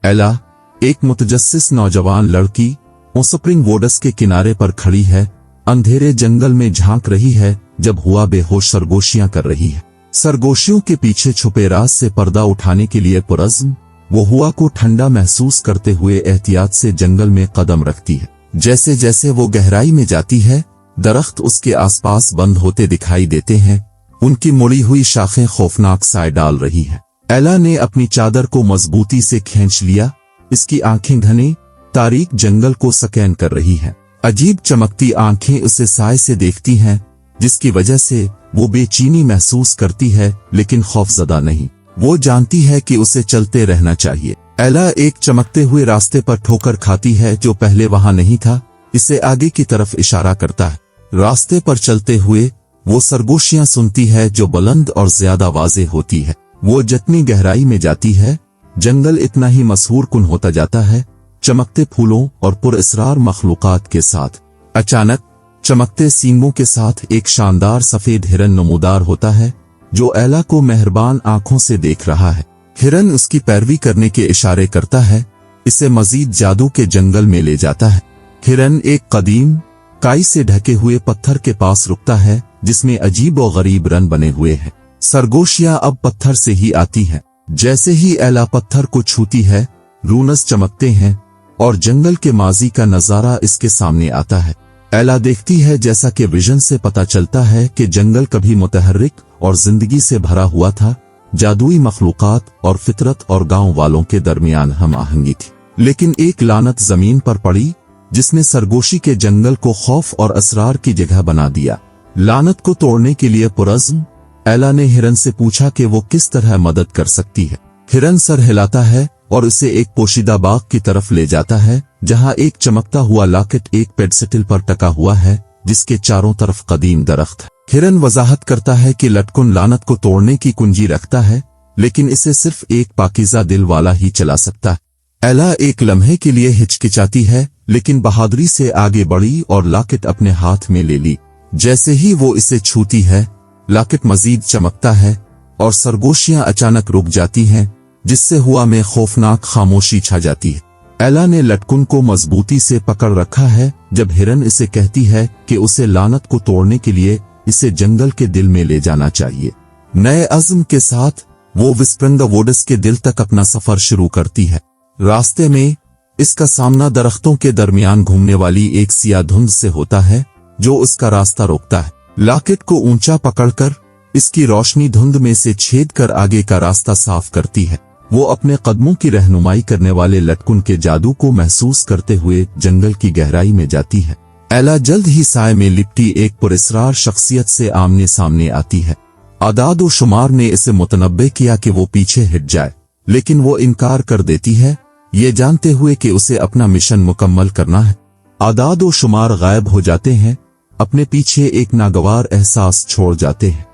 एला, एक मुतजस्सिस नौजवान लड़की, स्प्रिंग वोडस के किनारे पर खड़ी है, अंधेरे जंगल में झांक रही है जब हुआ बेहोश सरगोशियां कर रही है। सरगोशियों के पीछे छुपे राज से पर्दा उठाने के लिए पुरज़्म, वो हुआ को ठंडा महसूस करते हुए एहतियात से जंगल में कदम रखती है। जैसे जैसे वो गहराई में जाती है, दरख्त उसके आसपास बंद होते दिखाई देते हैं, उनकी मुड़ी हुई शाखें खौफनाक साए डाल रही है। एला ने अपनी चादर को मजबूती से खींच लिया, इसकी आंखें घने तारीक जंगल को स्कैन कर रही हैं। अजीब चमकती आंखें उसे साए से देखती हैं, जिसकी वजह से वो बेचैनी महसूस करती है, लेकिन खौफजदा नहीं। वो जानती है कि उसे चलते रहना चाहिए। एला एक चमकते हुए रास्ते पर ठोकर खाती है जो पहले वहां नहीं था, इसे आगे की तरफ इशारा करता है। रास्ते पर चलते हुए वो सरगोशियां सुनती है जो बुलंद और ज्यादा वाज़ेह होती है। वो जितनी गहराई में जाती है, जंगल इतना ही मशहूर कुन होता जाता है, चमकते फूलों और पुरअसरार मखलूकात के साथ। अचानक चमकते सींगों के साथ एक शानदार सफेद हिरन नमूदार होता है, जो एला को मेहरबान आंखों से देख रहा है। हिरन उसकी पैरवी करने के इशारे करता है, इसे मजीद जादू के जंगल में ले जाता है। हिरन एक कदीम काई से ढके हुए पत्थर के पास रुकता है, जिसमें अजीब और गरीब रन बने हुए हैं। सरगोशियां अब पत्थर से ही आती हैं। जैसे ही एला पत्थर को छूती है, रूनस चमकते हैं और जंगल के माजी का नजारा इसके सामने आता है। एला देखती है जैसा कि विजन से पता चलता है कि जंगल कभी मुतहर्रिक और जिंदगी से भरा हुआ था, जादुई मखलूकात और फितरत और गांव वालों के दरमियान हम आहंगी थी। लेकिन एक लानत जमीन पर पड़ी, जिसने सरगोशी के जंगल को खौफ और असरार की जगह बना दिया। लानत को तोड़ने के लिए पुरज़्म एला ने हिरन से पूछा कि वो किस तरह मदद कर सकती है। हिरन सर हिलाता है और उसे एक पोशीदा बाग की तरफ ले जाता है, जहां एक चमकता हुआ लॉकेट एक पेडस्टल पर टका हुआ है, जिसके चारों तरफ कदीम दरख्त है। हिरन वजाहत करता है कि लटकुन लानत को तोड़ने की कुंजी रखता है, लेकिन इसे सिर्फ एक पाकीज़ा दिल वाला ही चला सकता है। एला एक लम्हे के लिए हिचकिचाती है, लेकिन बहादुरी से आगे बढ़ी और लॉकेट अपने हाथ में ले ली। जैसे ही वो इसे छूती है, लॉकेट मजीद चमकता है और सरगोशियां अचानक रुक जाती हैं, जिससे हुआ में खौफनाक खामोशी छा जाती है। एला ने लटकुन को मजबूती से पकड़ रखा है जब हिरन इसे कहती है कि उसे लानत को तोड़ने के लिए इसे जंगल के दिल में ले जाना चाहिए। नए अज़्म के साथ वो विस्प्रिंग वोडस के दिल तक अपना सफर शुरू करती है। रास्ते में इसका सामना दरख्तों के दरमियान घूमने वाली एक सियाह धुंध से होता है, जो उसका रास्ता रोकता है। लॉकेट को ऊंचा पकड़कर इसकी रोशनी धुंध में से छेद कर आगे का रास्ता साफ करती है। वो अपने कदमों की रहनुमाई करने वाले लटकुन के जादू को महसूस करते हुए जंगल की गहराई में जाती है। एला जल्द ही साए में लिपटी एक पुरअसरार शख्सियत से आमने सामने आती है। आदाद व शुमार ने इसे मुतनब्बे किया कि वो पीछे हट जाए, लेकिन वो इनकार कर देती है, ये जानते हुए कि उसे अपना मिशन मुकम्मल करना है। आदाद व शुमार गायब हो जाते हैं, अपने पीछे एक नागवार एहसास छोड़ जाते हैं।